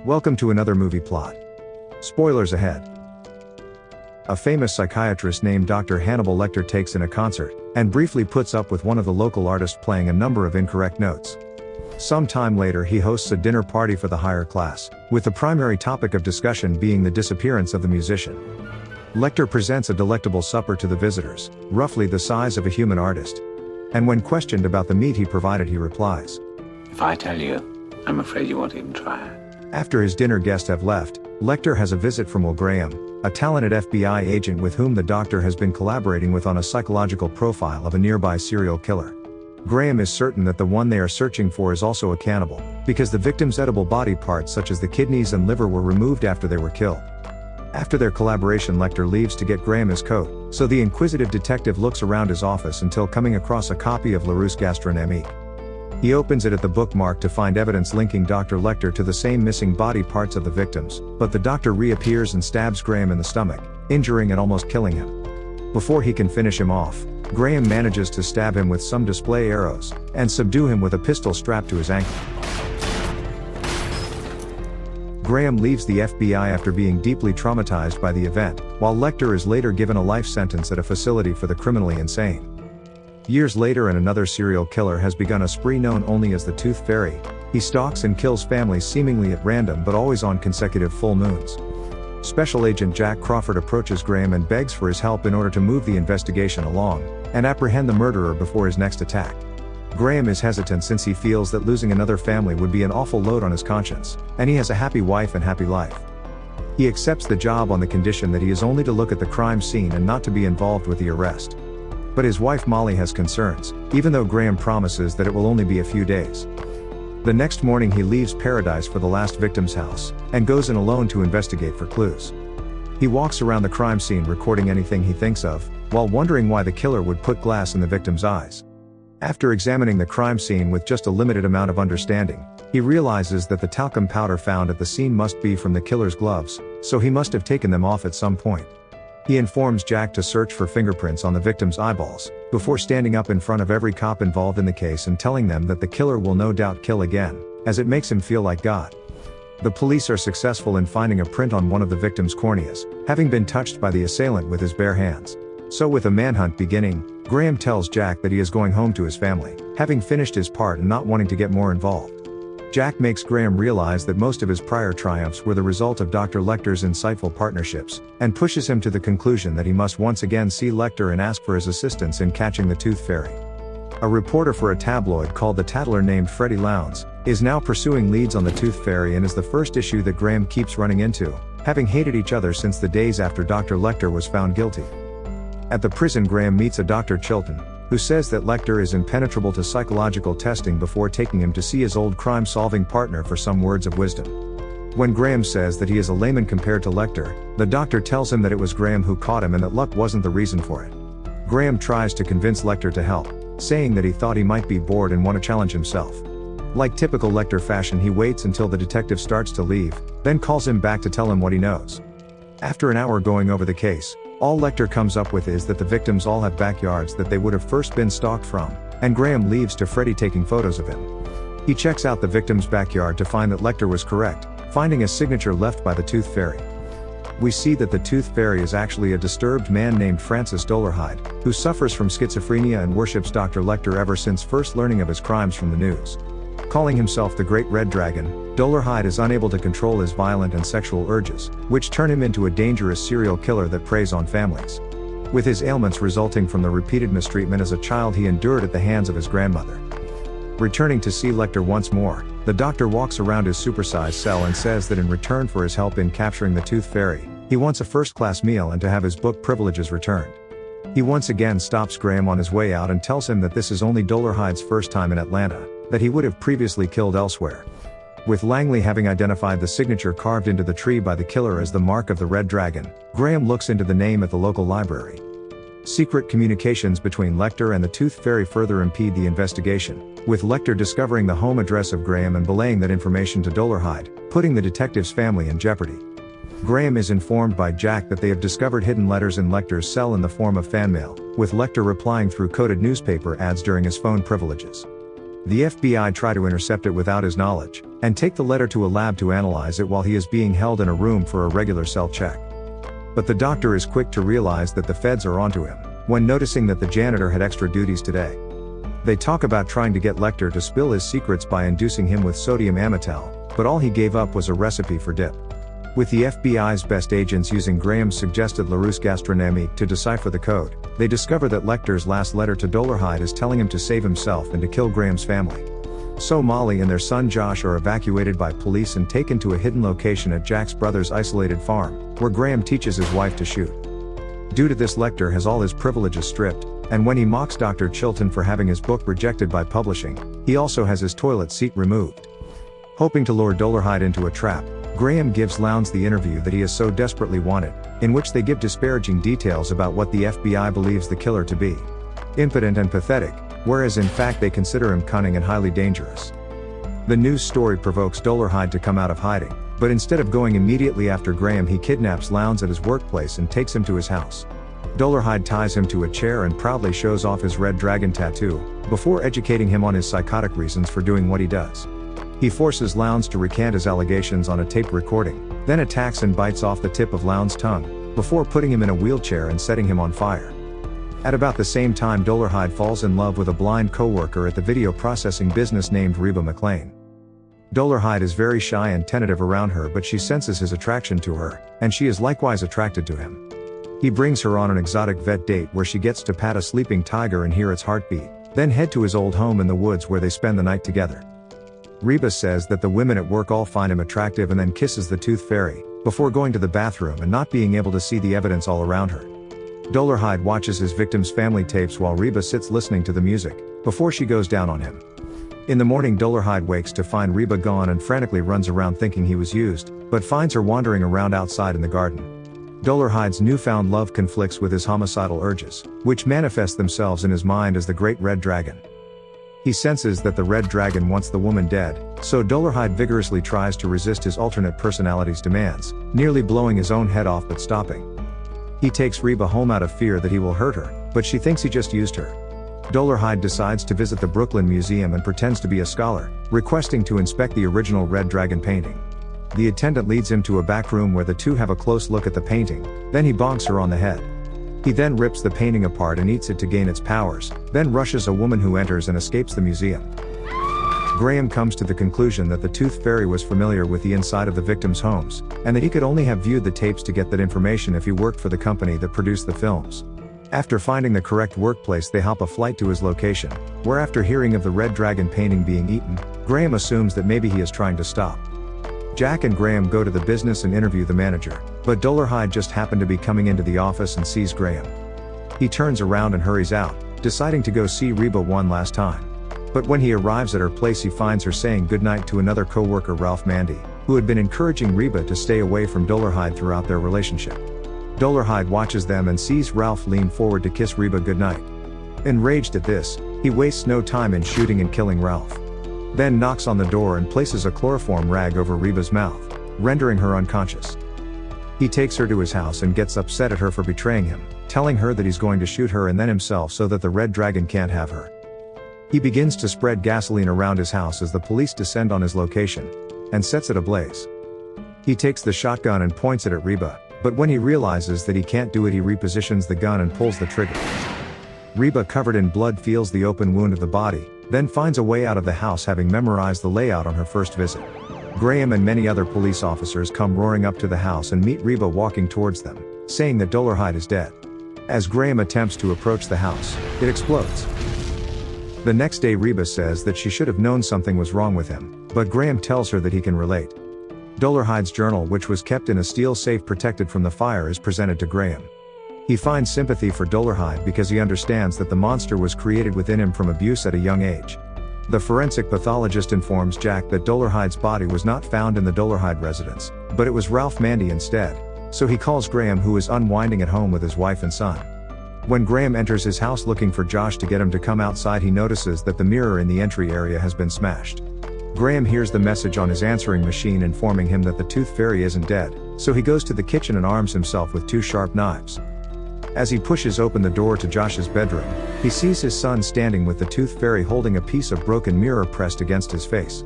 Welcome to another movie plot. Spoilers ahead. A famous psychiatrist named Dr. Hannibal Lecter takes in a concert, and briefly puts up with one of the local artists playing a number of incorrect notes. Some time later he hosts a dinner party for the higher class, with the primary topic of discussion being the disappearance of the musician. Lecter presents a delectable supper to the visitors, roughly the size of a human artist. And when questioned about the meat he provided, he replies, "If I tell you, I'm afraid you won't even try it." After his dinner guests have left, Lecter has a visit from Will Graham, a talented FBI agent with whom the doctor has been collaborating with on a psychological profile of a nearby serial killer. Graham is certain that the one they are searching for is also a cannibal, because the victim's edible body parts such as the kidneys and liver were removed after they were killed. After their collaboration, Lecter leaves to get Graham his coat, so the inquisitive detective looks around his office until coming across a copy of Larousse Gastronomique. He opens it at the bookmark to find evidence linking Dr. Lecter to the same missing body parts of the victims, but the doctor reappears and stabs Graham in the stomach, injuring and almost killing him. Before he can finish him off, Graham manages to stab him with some display arrows, and subdue him with a pistol strapped to his ankle. Graham leaves the FBI after being deeply traumatized by the event, while Lecter is later given a life sentence at a facility for the criminally insane. Years later, and another serial killer has begun a spree known only as the Tooth Fairy. He stalks and kills families seemingly at random but always on consecutive full moons. Special Agent Jack Crawford approaches Graham and begs for his help in order to move the investigation along, and apprehend the murderer before his next attack. Graham is hesitant since he feels that losing another family would be an awful load on his conscience, and he has a happy wife and happy life. He accepts the job on the condition that he is only to look at the crime scene and not to be involved with the arrest. But his wife Molly has concerns, even though Graham promises that it will only be a few days. The next morning he leaves Paradise for the last victim's house, and goes in alone to investigate for clues. He walks around the crime scene recording anything he thinks of, while wondering why the killer would put glass in the victim's eyes. After examining the crime scene with just a limited amount of understanding, he realizes that the talcum powder found at the scene must be from the killer's gloves, so he must have taken them off at some point. He informs Jack to search for fingerprints on the victim's eyeballs, before standing up in front of every cop involved in the case and telling them that the killer will no doubt kill again, as it makes him feel like God. The police are successful in finding a print on one of the victim's corneas, having been touched by the assailant with his bare hands. So with a manhunt beginning, Graham tells Jack that he is going home to his family, having finished his part and not wanting to get more involved. Jack makes Graham realize that most of his prior triumphs were the result of Dr. Lecter's insightful partnerships, and pushes him to the conclusion that he must once again see Lecter and ask for his assistance in catching the Tooth Fairy. A reporter for a tabloid called The Tattler named Freddie Lowndes is now pursuing leads on the Tooth Fairy and is the first issue that Graham keeps running into, having hated each other since the days after Dr. Lecter was found guilty. At the prison, Graham meets a Dr. Chilton, who says that Lecter is impenetrable to psychological testing before taking him to see his old crime-solving partner for some words of wisdom. When Graham says that he is a layman compared to Lecter, the doctor tells him that it was Graham who caught him and that luck wasn't the reason for it. Graham tries to convince Lecter to help, saying that he thought he might be bored and want to challenge himself. Like typical Lecter fashion, he waits until the detective starts to leave, then calls him back to tell him what he knows. After an hour going over the case, all Lecter comes up with is that the victims all have backyards that they would have first been stalked from, and Graham leaves to Freddie taking photos of him. He checks out the victim's backyard to find that Lecter was correct, finding a signature left by the Tooth Fairy. We see that the Tooth Fairy is actually a disturbed man named Francis Dolarhyde, who suffers from schizophrenia and worships Dr. Lecter ever since first learning of his crimes from the news. Calling himself the Great Red Dragon, Dolarhyde is unable to control his violent and sexual urges, which turn him into a dangerous serial killer that preys on families. With his ailments resulting from the repeated mistreatment as a child he endured at the hands of his grandmother. Returning to see Lecter once more, the doctor walks around his supersized cell and says that in return for his help in capturing the Tooth Fairy, he wants a first-class meal and to have his book privileges returned. He once again stops Graham on his way out and tells him that this is only Dolarhyde's first time in Atlanta, that he would have previously killed elsewhere. With Langley having identified the signature carved into the tree by the killer as the mark of the Red Dragon, Graham looks into the name at the local library. Secret communications between Lecter and the Tooth Fairy further impede the investigation, with Lecter discovering the home address of Graham and belaying that information to Dolarhyde, putting the detective's family in jeopardy. Graham is informed by Jack that they have discovered hidden letters in Lecter's cell in the form of fan mail, with Lecter replying through coded newspaper ads during his phone privileges. The FBI try to intercept it without his knowledge, and take the letter to a lab to analyze it while he is being held in a room for a regular cell check. But the doctor is quick to realize that the feds are onto him, when noticing that the janitor had extra duties today. They talk about trying to get Lecter to spill his secrets by inducing him with sodium amytal, but all he gave up was a recipe for dip. With the FBI's best agents using Graham's suggested Larousse gastronomique to decipher the code, they discover that Lecter's last letter to Dolarhyde is telling him to save himself and to kill Graham's family. So Molly and their son Josh are evacuated by police and taken to a hidden location at Jack's brother's isolated farm, where Graham teaches his wife to shoot. Due to this, Lecter has all his privileges stripped, and when he mocks Dr. Chilton for having his book rejected by publishing, he also has his toilet seat removed. Hoping to lure Dolarhyde into a trap, Graham gives Lowndes the interview that he has so desperately wanted, in which they give disparaging details about what the FBI believes the killer to be. Impotent and pathetic, whereas in fact they consider him cunning and highly dangerous. The news story provokes Dolarhyde to come out of hiding, but instead of going immediately after Graham, he kidnaps Lowndes at his workplace and takes him to his house. Dolarhyde ties him to a chair and proudly shows off his red dragon tattoo, before educating him on his psychotic reasons for doing what he does. He forces Lowndes to recant his allegations on a tape recording, then attacks and bites off the tip of Lowndes' tongue, before putting him in a wheelchair and setting him on fire. At about the same time, Dolarhyde falls in love with a blind co-worker at the video processing business named Reba McLean. Dolarhyde is very shy and tentative around her, but she senses his attraction to her, and she is likewise attracted to him. He brings her on an exotic vet date where she gets to pat a sleeping tiger and hear its heartbeat, then head to his old home in the woods where they spend the night together. Reba says that the women at work all find him attractive and then kisses the tooth fairy, before going to the bathroom and not being able to see the evidence all around her. Dolarhyde watches his victim's family tapes while Reba sits listening to the music, before she goes down on him. In the morning, Dolarhyde wakes to find Reba gone and frantically runs around thinking he was used, but finds her wandering around outside in the garden. Dolarhyde's newfound love conflicts with his homicidal urges, which manifest themselves in his mind as the Great Red Dragon. He senses that the Red Dragon wants the woman dead, so Dolarhyde vigorously tries to resist his alternate personality's demands, nearly blowing his own head off but stopping. He takes Reba home out of fear that he will hurt her, but she thinks he just used her. Dolarhyde decides to visit the Brooklyn Museum and pretends to be a scholar, requesting to inspect the original Red Dragon painting. The attendant leads him to a back room where the two have a close look at the painting, then he bonks her on the head. He then rips the painting apart and eats it to gain its powers, then rushes a woman who enters and escapes the museum. Graham comes to the conclusion that the tooth fairy was familiar with the inside of the victims' homes, and that he could only have viewed the tapes to get that information if he worked for the company that produced the films. After finding the correct workplace, they hop a flight to his location, where after hearing of the Red Dragon painting being eaten, Graham assumes that maybe he is trying to stop. Jack and Graham go to the business and interview the manager, but Dolarhyde just happened to be coming into the office and sees Graham. He turns around and hurries out, deciding to go see Reba one last time. But when he arrives at her place, he finds her saying goodnight to another co-worker, Ralph Mandy, who had been encouraging Reba to stay away from Dolarhyde throughout their relationship. Dolarhyde watches them and sees Ralph lean forward to kiss Reba goodnight. Enraged at this, he wastes no time in shooting and killing Ralph. Then knocks on the door and places a chloroform rag over Reba's mouth, rendering her unconscious. He takes her to his house and gets upset at her for betraying him, telling her that he's going to shoot her and then himself so that the Red Dragon can't have her. He begins to spread gasoline around his house as the police descend on his location, and sets it ablaze. He takes the shotgun and points it at Reba, but when he realizes that he can't do it, he repositions the gun and pulls the trigger. Reba, covered in blood, feels the open wound of the body, then finds a way out of the house, having memorized the layout on her first visit. Graham and many other police officers come roaring up to the house and meet Reba walking towards them, saying that Dolarhyde is dead. As Graham attempts to approach the house, it explodes. The next day, Reba says that she should have known something was wrong with him, but Graham tells her that he can relate. Dolarhyde's journal, which was kept in a steel safe protected from the fire, is presented to Graham. He finds sympathy for Dolarhyde because he understands that the monster was created within him from abuse at a young age. The forensic pathologist informs Jack that Dolarhyde's body was not found in the Dolarhyde residence, but it was Ralph Mandy instead, so he calls Graham, who is unwinding at home with his wife and son. When Graham enters his house looking for Josh to get him to come outside, he notices that the mirror in the entry area has been smashed. Graham hears the message on his answering machine informing him that the tooth fairy isn't dead, so he goes to the kitchen and arms himself with two sharp knives. As he pushes open the door to Josh's bedroom, he sees his son standing with the tooth fairy holding a piece of broken mirror pressed against his face.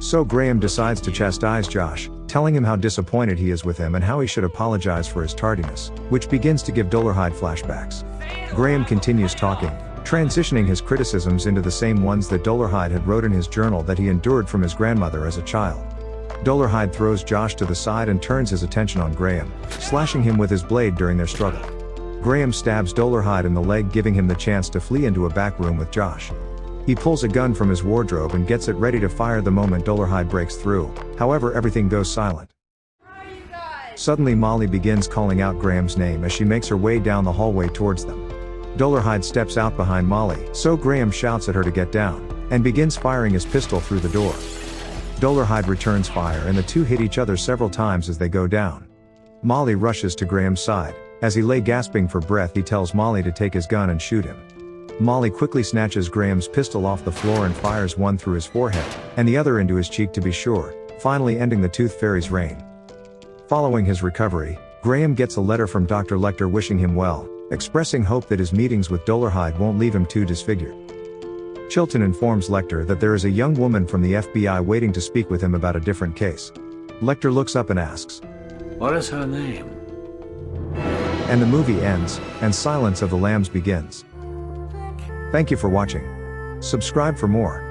So Graham decides to chastise Josh, telling him how disappointed he is with him and how he should apologize for his tardiness, which begins to give Dolarhyde flashbacks. Graham continues talking, transitioning his criticisms into the same ones that Dolarhyde had wrote in his journal that he endured from his grandmother as a child. Dolarhyde throws Josh to the side and turns his attention on Graham, slashing him with his blade during their struggle. Graham stabs Dolarhyde in the leg, giving him the chance to flee into a back room with Josh. He pulls a gun from his wardrobe and gets it ready to fire the moment Dolarhyde breaks through, however everything goes silent. Suddenly Molly begins calling out Graham's name as she makes her way down the hallway towards them. Dolarhyde steps out behind Molly, so Graham shouts at her to get down, and begins firing his pistol through the door. Dolarhyde returns fire and the two hit each other several times as they go down. Molly rushes to Graham's side. As he lay gasping for breath, he tells Molly to take his gun and shoot him. Molly quickly snatches Graham's pistol off the floor and fires one through his forehead, and the other into his cheek to be sure, finally ending the Tooth Fairy's reign. Following his recovery, Graham gets a letter from Dr. Lecter wishing him well, expressing hope that his meetings with Dolarhyde won't leave him too disfigured. Chilton informs Lecter that there is a young woman from the FBI waiting to speak with him about a different case. Lecter looks up and asks, What is her name? And the movie ends, and Silence of the Lambs begins. Thank you for watching. Subscribe for more.